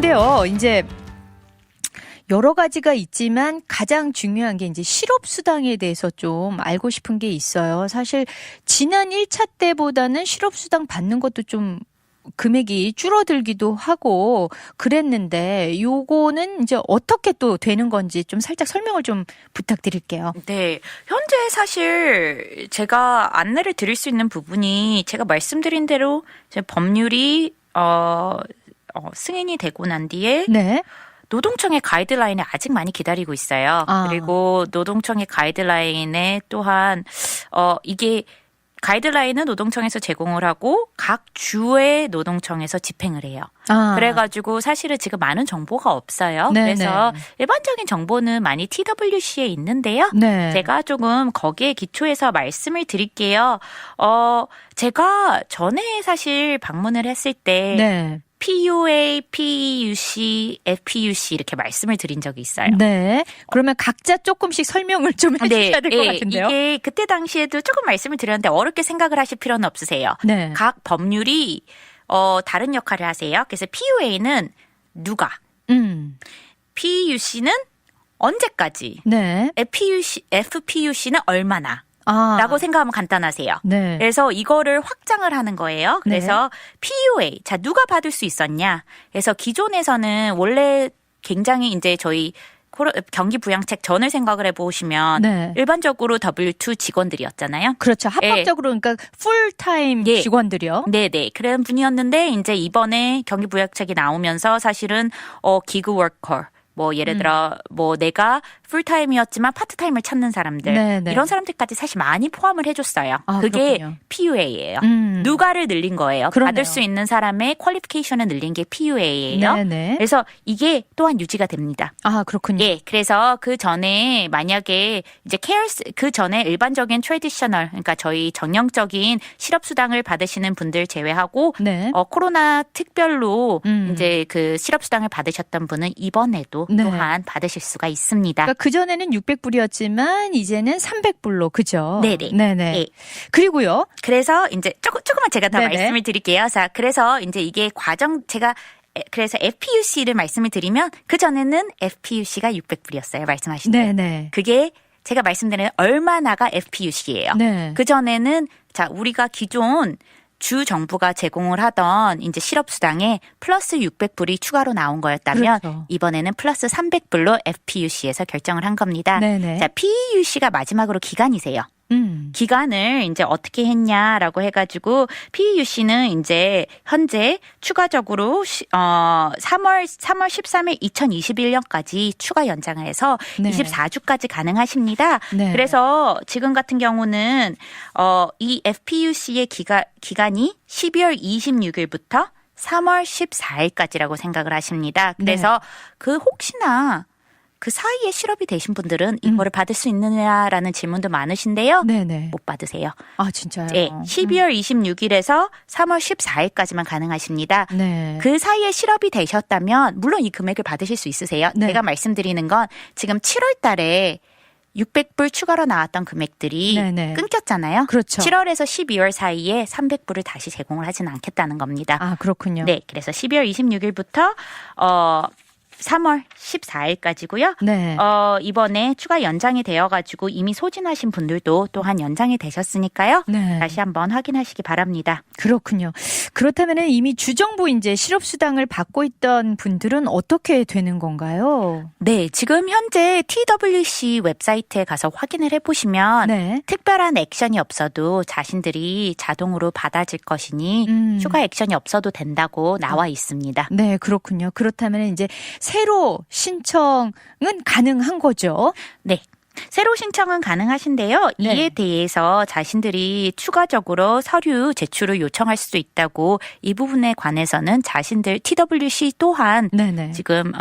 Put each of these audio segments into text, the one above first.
근데요, 이제 여러 가지가 있지만 가장 중요한 게 이제 실업수당에 대해서 좀 알고 싶은 게 있어요. 사실 지난 1차 때보다는 실업수당 받는 것도 좀 금액이 줄어들기도 하고 그랬는데 요거는 이제 어떻게 또 되는 건지 좀 살짝 설명을 좀 부탁드릴게요. 네. 현재 사실 제가 안내를 드릴 수 있는 부분이 제가 말씀드린 대로 법률이 승인이 되고 난 뒤에 네. 노동청의 가이드라인에 아직 많이 기다리고 있어요. 그리고 노동청의 가이드라인에 또한 이게 가이드라인은 노동청에서 제공을 하고 각 주의 노동청에서 집행을 해요. 그래가지고 사실은 지금 많은 정보가 없어요. 네네. 그래서 일반적인 정보는 많이 TWC에 있는데요. 네. 제가 조금 거기에 기초해서 말씀을 드릴게요. 제가 전에 사실 방문을 했을 때 네. PUA, PUC, FPUC 이렇게 말씀을 드린 적이 있어요. 네. 그러면 각자 조금씩 설명을 좀 해주셔야 될 것 같은데요. 이게 그때 당시에도 조금 말씀을 드렸는데 어렵게 생각을 하실 필요는 없으세요. 네. 각 법률이 다른 역할을 하세요. 그래서 PUA는 누가, PUC는 언제까지, 네. FPUC는 얼마나. 라고 생각하면 간단하세요. 네. 그래서 이거를 확장을 하는 거예요. 그래서 PUA, 자 누가 받을 수 있었냐? 그래서 기존에서는 원래 굉장히 이제 저희 경기 부양책 전을 생각을 해보시면 네. 일반적으로 W2 직원들이었잖아요. 그렇죠. 합법적으로 그러니까 풀타임 직원들이요. 네네. 그런 분이었는데 이제 이번에 경기 부양책이 나오면서 사실은 기그 워커 뭐 예를 들어 뭐 내가 풀타임이었지만 파트타임을 찾는 사람들 네네. 이런 사람들까지 사실 많이 포함을 해줬어요. 그게 그렇군요. PUA예요. 누가를 늘린 거예요. 그러네요. 받을 수 있는 사람의 퀄리피케이션을 늘린 게 PUA예요. 네네. 그래서 이게 또한 유지가 됩니다. 그렇군요. 예, 그래서 그 전에 만약에 이제 그 전에 일반적인 트래디셔널 그러니까 저희 전형적인 실업수당을 받으시는 분들 제외하고 네. 코로나 특별로 이제 그 실업수당을 받으셨던 분은 이번에도 네. 또한 받으실 수가 있습니다. 그러니까 그전에는 600불이었지만 이제는 300불로 그죠? 네네. 네네. 예. 그리고요. 그래서 이제 조금만 제가 더 네네. 말씀을 드릴게요. 자, 그래서 이제 이게 그래서 FPUC를 말씀을 드리면 그전에는 FPUC가 600불이었어요. 말씀하신 대로. 네네. 그게 제가 말씀드린 얼마나가 FPUC예요. 네. 그전에는 자, 우리가 기존 주 정부가 제공을 하던 이제 실업수당에 플러스 600불이 추가로 나온 거였다면 그렇죠. 이번에는 플러스 300불로 FPUC에서 결정을 한 겁니다. 네네. 자, PUC가 마지막으로 기간이세요. 기간을 이제 어떻게 했냐라고 해가지고 PUC는 이제 현재 추가적으로 3월 13일 2021년까지 추가 연장을 해서 네. 24주까지 가능하십니다. 네. 그래서 지금 같은 경우는 이 FPUC의 기간이 12월 26일부터 3월 14일까지라고 생각을 하십니다. 그래서 혹시나 그 사이에 실업이 되신 분들은 이거를 받을 수 있느냐라는 질문도 많으신데요. 네네. 못 받으세요. 진짜요? 네, 12월 26일에서 3월 14일까지만 가능하십니다. 네. 그 사이에 실업이 되셨다면 물론 이 금액을 받으실 수 있으세요. 네. 제가 말씀드리는 건 지금 7월 달에 600불 추가로 나왔던 금액들이 네네. 끊겼잖아요. 그렇죠. 7월에서 12월 사이에 300불을 다시 제공을 하지는 않겠다는 겁니다. 그렇군요. 네, 그래서 12월 26일부터 3월 14일까지고요. 네. 이번에 추가 연장이 되어가지고 이미 소진하신 분들도 또한 연장이 되셨으니까요. 네. 다시 한번 확인하시기 바랍니다. 그렇군요. 그렇다면 이미 주정부 이제 실업수당을 받고 있던 분들은 어떻게 되는 건가요? 네, 지금 현재 TWC 웹사이트에 가서 확인을 해보시면 네. 특별한 액션이 없어도 자신들이 자동으로 받아질 것이니 추가 액션이 없어도 된다고 나와 있습니다. 네, 그렇군요. 그렇다면 이제 새로 신청은 가능한 거죠? 네. 새로 신청은 가능하신데요. 네. 이에 대해서 자신들이 추가적으로 서류 제출을 요청할 수도 있다고 이 부분에 관해서는 자신들 TWC 또한 네네. 지금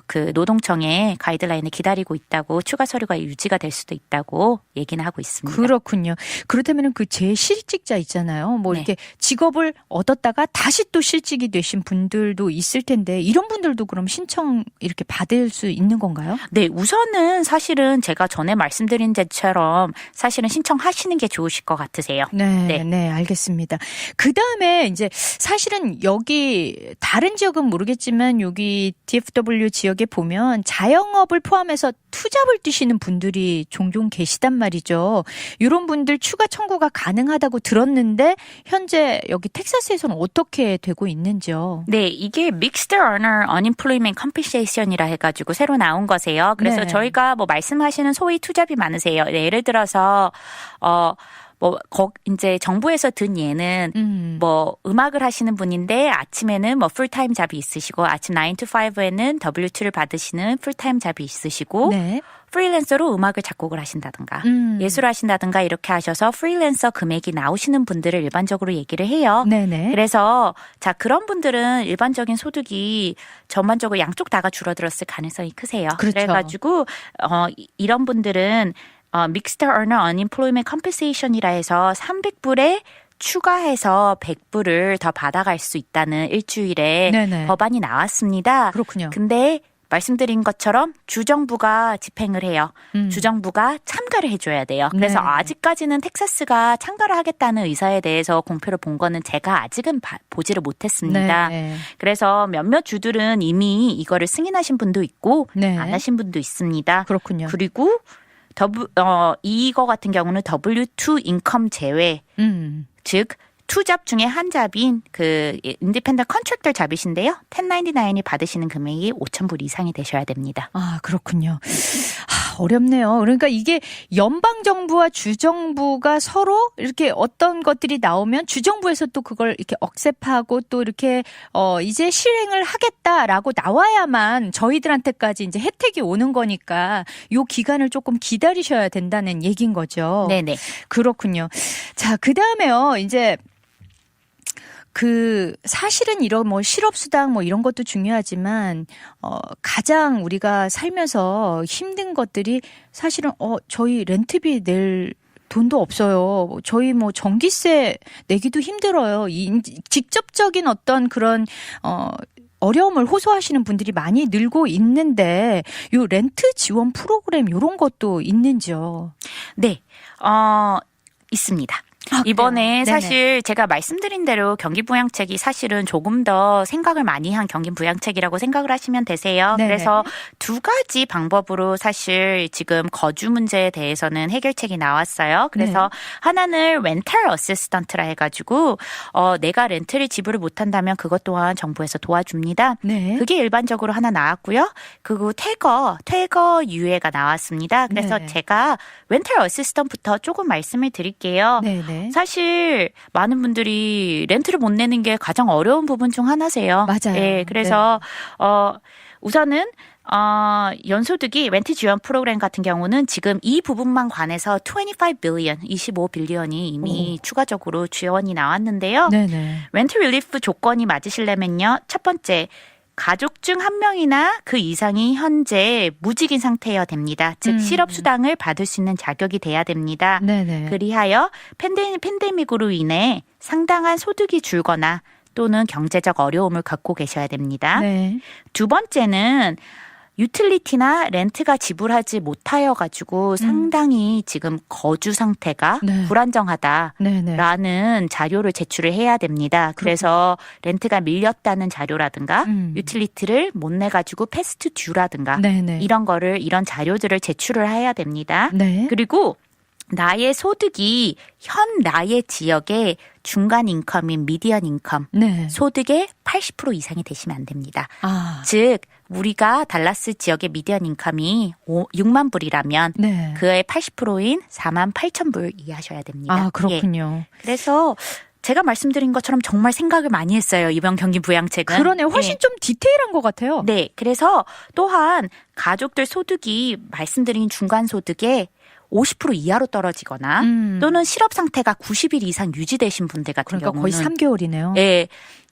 그 노동청의 가이드라인을 기다리고 있다고 추가 서류가 유지가 될 수도 있다고 얘기는 하고 있습니다. 그렇군요. 그렇다면 그 재실직자 있잖아요. 뭐 네. 이렇게 직업을 얻었다가 다시 또 실직이 되신 분들도 있을 텐데 이런 분들도 그럼 신청 이렇게 받을 수 있는 건가요? 네, 우선은 사실은 제가 전에 전에 말씀드린 것처럼 사실은 신청하시는 게 좋으실 것 같으세요. 네, 알겠습니다. 그 다음에 이제 사실은 여기 다른 지역은 모르겠지만 여기 DFW 지역에 보면 자영업을 포함해서 투잡을 뛰시는 분들이 종종 계시단 말이죠. 이런 분들 추가 청구가 가능하다고 들었는데 현재 여기 텍사스에서는 어떻게 되고 있는지요? 네, 이게 Mixed Earner Unemployment Compensation이라 해가지고 새로 나온 거세요. 그래서 네. 저희가 뭐 말씀하시는 소위 투잡이 많으세요. 네, 예를 들어서 이제 정부에서 든 예는 뭐 음악을 하시는 분인데 아침에는 뭐 풀타임 잡이 있으시고 아침 9 to 5에는 W2를 받으시는 풀타임 잡이 있으시고 네. 프리랜서로 음악을 작곡을 하신다든가 예술을 하신다든가 이렇게 하셔서 프리랜서 금액이 나오시는 분들을 일반적으로 얘기를 해요. 네네. 그래서 자 그런 분들은 일반적인 소득이 전반적으로 양쪽 다가 줄어들었을 가능성이 크세요. 그렇죠. 그래가지고 이런 분들은 Mixed Earner Unemployment Compensation이라 해서 300불에 추가해서 100불을 더 받아갈 수 있다는 일주일에 네네. 법안이 나왔습니다. 그렇군요. 근데 말씀드린 것처럼 주정부가 집행을 해요. 주정부가 참가를 해줘야 돼요. 그래서 네. 아직까지는 텍사스가 참가를 하겠다는 의사에 대해서 공표를 본 거는 제가 아직은 보지를 못했습니다. 네. 그래서 몇몇 주들은 이미 이거를 승인하신 분도 있고 네. 안 하신 분도 있습니다. 그렇군요. 그리고 이거 같은 경우는 W2 인컴 제외, 즉 투잡 중에 한 잡인 그 인디펜던트 컨트랙터 잡이신데요. 1099이 받으시는 금액이 5,000불 이상이 되셔야 됩니다. 아, 그렇군요. 어렵네요. 그러니까 이게 연방정부와 주정부가 서로 이렇게 어떤 것들이 나오면 주정부에서 또 그걸 이렇게 억셉하고 또 이렇게 이제 실행을 하겠다라고 나와야만 저희들한테까지 이제 혜택이 오는 거니까 요 기간을 조금 기다리셔야 된다는 얘기인 거죠. 네네. 그렇군요. 자, 그다음에요. 이제 사실은 이런 뭐 실업수당 뭐 이런 것도 중요하지만, 가장 우리가 살면서 힘든 것들이 사실은, 저희 렌트비 낼 돈도 없어요. 저희 뭐 전기세 내기도 힘들어요. 직접적인 어떤 그런, 어려움을 호소하시는 분들이 많이 늘고 있는데, 요 렌트 지원 프로그램 요런 것도 있는지요? 네. 있습니다. 그래요? 이번에 네네. 사실 제가 말씀드린 대로 경기부양책이 사실은 조금 더 생각을 많이 한 경기부양책이라고 생각을 하시면 되세요. 네네. 그래서 두 가지 방법으로 사실 지금 거주 문제에 대해서는 해결책이 나왔어요. 그래서 하나는 렌탈 어시스턴트라 해가지고 내가 렌트를 지불을 못한다면 그것 또한 정부에서 도와줍니다. 네. 그게 일반적으로 하나 나왔고요. 그리고 퇴거 유예가 나왔습니다. 그래서 네. 제가 렌탈 어시스턴트부터 조금 말씀을 드릴게요. 네네. 사실 많은 분들이 렌트를 못 내는 게 가장 어려운 부분 중 하나세요. 맞아요. 예, 그래서 우선은 연소득이 렌트 지원 프로그램 같은 경우는 지금 이 부분만 관해서 25빌리언이 이미 추가적으로 지원이 나왔는데요. 네네. 렌트 릴리프 조건이 맞으시려면요. 첫 번째, 가족 중 한 명이나 그 이상이 현재 무직인 상태여야 됩니다. 즉 실업수당을 받을 수 있는 자격이 돼야 됩니다. 네네. 그리하여 팬데믹으로 인해 상당한 소득이 줄거나 또는 경제적 어려움을 겪고 계셔야 됩니다. 네. 두 번째는 유틸리티나 렌트가 지불하지 못하여 가지고 상당히 지금 거주 상태가 네. 불안정하다라는 네네. 자료를 제출을 해야 됩니다. 그래서 렌트가 밀렸다는 자료라든가 유틸리티를 못 내 가지고 패스트 듀라든가 네네. 이런 자료들을 제출을 해야 됩니다. 네. 그리고 나의 소득이 나의 지역의 중간 인컴인 미디언 인컴 네. 소득의 80% 이상이 되시면 안 됩니다. 아. 즉 우리가 달라스 지역의 미디언 인컴이 6만 불이라면 네. 그의 80%인 4만 8천 불 이해하셔야 됩니다. 아, 그렇군요. 예. 그래서 제가 말씀드린 것처럼 정말 생각을 많이 했어요. 이번 경기 부양책은. 그러네. 훨씬 예. 좀 디테일한 것 같아요. 네. 그래서 또한 가족들 소득이 말씀드린 중간 소득의 50% 이하로 떨어지거나 또는 실업 상태가 90일 이상 유지되신 분들 같은 그러니까 경우는 거의 3개월이네요. 예,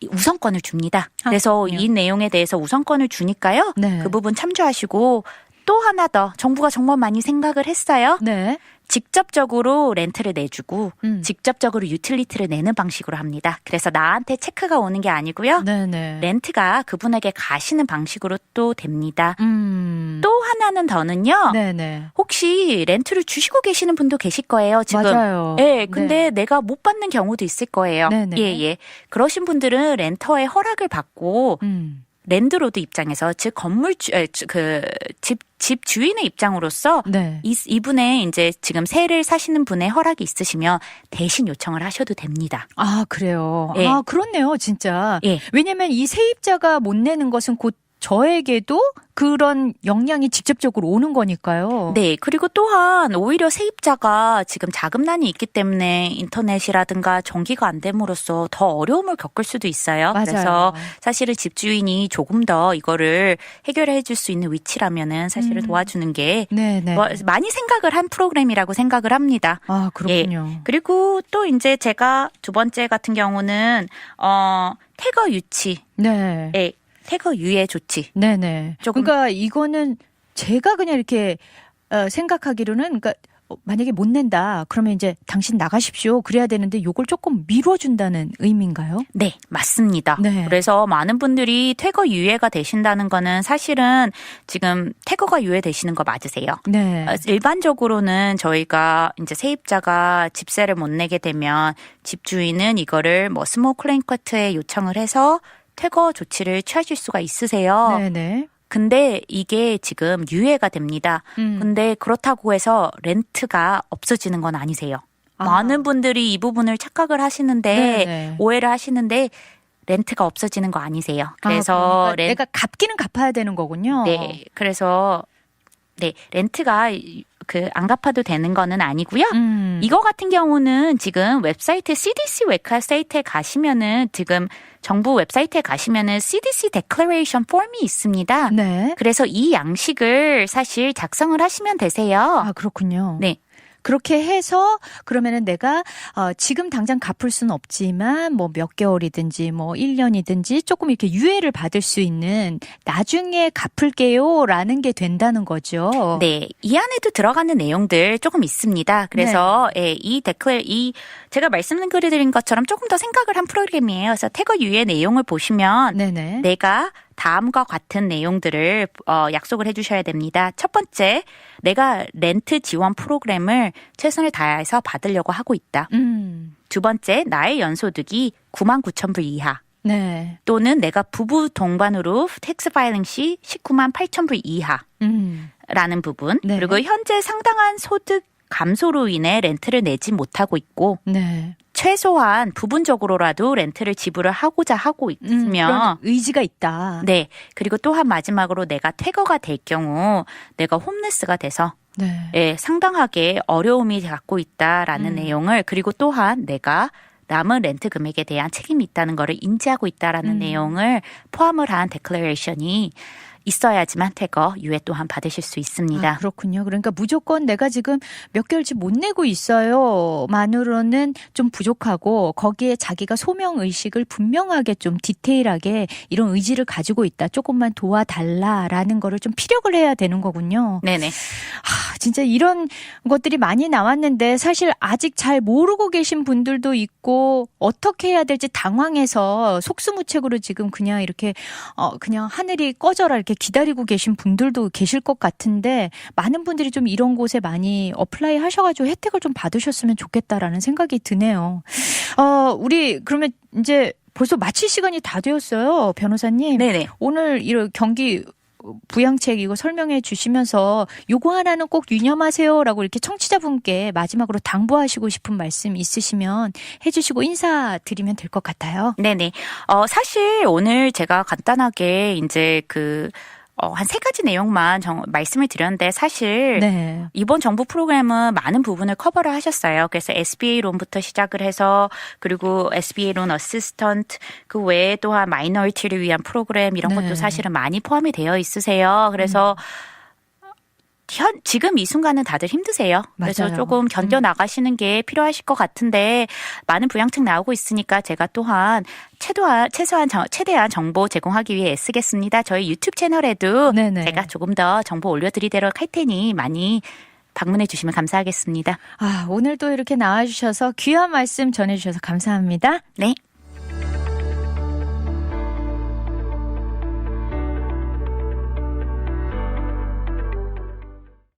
우선권을 줍니다. 그래서 그렇군요. 이 내용에 대해서 우선권을 주니까요. 네. 그 부분 참조하시고 또 하나 더 정부가 정말 많이 생각을 했어요. 네. 직접적으로 렌트를 내주고 직접적으로 유틸리티를 내는 방식으로 합니다. 그래서 나한테 체크가 오는 게 아니고요. 네네. 렌트가 그분에게 가시는 방식으로 또 됩니다. 또 하나는 더는요. 네네. 혹시 렌트를 주시고 계시는 분도 계실 거예요. 지금. 맞아요. 네, 근데 내가 못 받는 경우도 있을 거예요. 네네. 예. 그러신 분들은 렌터의 허락을 받고 랜드로드 입장에서 즉 집 주인의 입장으로서 네. 이분의 이제 지금 세를 사시는 분의 허락이 있으시면 대신 요청을 하셔도 됩니다. 아, 그래요. 예. 아, 그렇네요, 진짜. 예. 왜냐면 이 세입자가 못 내는 것은 곧 저에게도 그런 영향이 직접적으로 오는 거니까요. 네. 그리고 또한 오히려 세입자가 지금 자금난이 있기 때문에 인터넷이라든가 전기가 안 됨으로써 더 어려움을 겪을 수도 있어요. 맞아요. 그래서 사실은 집주인이 조금 더 이거를 해결해 줄 수 있는 위치라면은 사실은 도와주는 게 네네. 많이 생각을 한 프로그램이라고 생각을 합니다. 아, 그렇군요. 예. 그리고 또 이제 제가 두 번째 같은 경우는 태거 유치. 네. 예. 태거 유예 조치. 네네. 조금- 그러니까 이거는 제가 그냥 이렇게 생각하기로는 그러니까 만약에 못 낸다 그러면 이제 당신 나가십시오 그래야 되는데 요걸 조금 미뤄준다는 의미인가요? 네, 맞습니다. 네. 그래서 많은 분들이 퇴거 유예가 되신다는 거는 사실은 지금 퇴거가 유예되시는 거 맞으세요? 네. 일반적으로는 저희가 이제 세입자가 집세를 못 내게 되면 집주인은 이거를 뭐 스몰 클레임 커트에 요청을 해서 퇴거 조치를 취하실 수가 있으세요. 네네. 근데 이게 지금 유예가 됩니다. 근데 그렇다고 해서 렌트가 없어지는 건 아니세요. 아. 많은 분들이 이 부분을 착각을 하시는데 네네. 오해를 하시는데 렌트가 없어지는 거 아니세요. 그래서 그러니까 내가 갚기는 갚아야 되는 거군요. 네, 그래서 네 렌트가 안 갚아도 되는 거는 아니고요. 이거 같은 경우는 지금 웹사이트 CDC 웹사이트에 가시면은 지금 정부 웹사이트에 가시면은 CDC Declaration 폼이 있습니다. 네. 그래서 이 양식을 사실 작성을 하시면 되세요. 아, 그렇군요. 네. 그렇게 해서 그러면은 내가 지금 당장 갚을 수는 없지만 뭐 몇 개월이든지 뭐 1년이든지 조금 이렇게 유예를 받을 수 있는 나중에 갚을게요라는 게 된다는 거죠. 네, 이 안에도 들어가는 내용들 조금 있습니다. 그래서 제가 말씀드린 것처럼 조금 더 생각을 한 프로그램이에요. 그래서 태거 유예 내용을 보시면 네네. 내가 다음과 같은 내용들을 약속을 해주셔야 됩니다. 첫 번째, 내가 렌트 지원 프로그램을 최선을 다해서 받으려고 하고 있다. 두 번째, 나의 연소득이 99,000불 이하. 네. 또는 내가 부부 동반으로 텍스 파일링 시 198,000불 이하. 라는 부분. 네. 그리고 현재 상당한 소득 감소로 인해 렌트를 내지 못하고 있고 네. 최소한 부분적으로라도 렌트를 지불을 하고자 하고 있으면 그런 의지가 있다. 네. 그리고 또한 마지막으로 내가 퇴거가 될 경우 내가 홈레스가 돼서 네. 예, 상당하게 어려움이 갖고 있다라는 내용을 그리고 또한 내가 남은 렌트 금액에 대한 책임이 있다는 것을 인지하고 있다라는 내용을 포함을 한 데클레이션이 있어야지만 퇴거 유예 또한 받으실 수 있습니다. 아, 그렇군요. 그러니까 무조건 내가 지금 몇 개월치 못 내고 있어요. 만으로는 좀 부족하고 거기에 자기가 소명 의식을 분명하게 좀 디테일하게 이런 의지를 가지고 있다. 조금만 도와달라라는 거를 좀 피력을 해야 되는 거군요. 네네. 진짜 이런 것들이 많이 나왔는데 사실 아직 잘 모르고 계신 분들도 있고 어떻게 해야 될지 당황해서 속수무책으로 지금 그냥 이렇게 그냥 하늘이 꺼져라 이렇게 기다리고 계신 분들도 계실 것 같은데 많은 분들이 좀 이런 곳에 많이 어플라이 하셔가지고 혜택을 좀 받으셨으면 좋겠다라는 생각이 드네요. 우리 그러면 이제 벌써 마칠 시간이 다 되었어요, 변호사님. 네네. 오늘 이런 경기 부양책 이거 설명해 주시면서 요거 하나는 꼭 유념하세요라고 이렇게 청취자분께 마지막으로 당부하시고 싶은 말씀 있으시면 해주시고 인사드리면 될 것 같아요. 네네. 사실 오늘 제가 간단하게 이제 한 세 가지 내용만 말씀을 드렸는데 사실 네. 이번 정부 프로그램은 많은 부분을 커버를 하셨어요. 그래서 SBA 론부터 시작을 해서 그리고 SBA 론 어시스턴트 그 외에 또한 마이너리티를 위한 프로그램 이런 네. 것도 사실은 많이 포함이 되어 있으세요. 그래서 지금 이 순간은 다들 힘드세요. 그래서 맞아요. 조금 견뎌 나가시는 게 필요하실 것 같은데 많은 부양책 나오고 있으니까 제가 또한 최대한 정보 제공하기 위해 애쓰겠습니다. 저희 유튜브 채널에도 네네. 제가 조금 더 정보 올려드리도록 할 테니 많이 방문해 주시면 감사하겠습니다. 오늘도 이렇게 나와주셔서 귀한 말씀 전해주셔서 감사합니다. 네.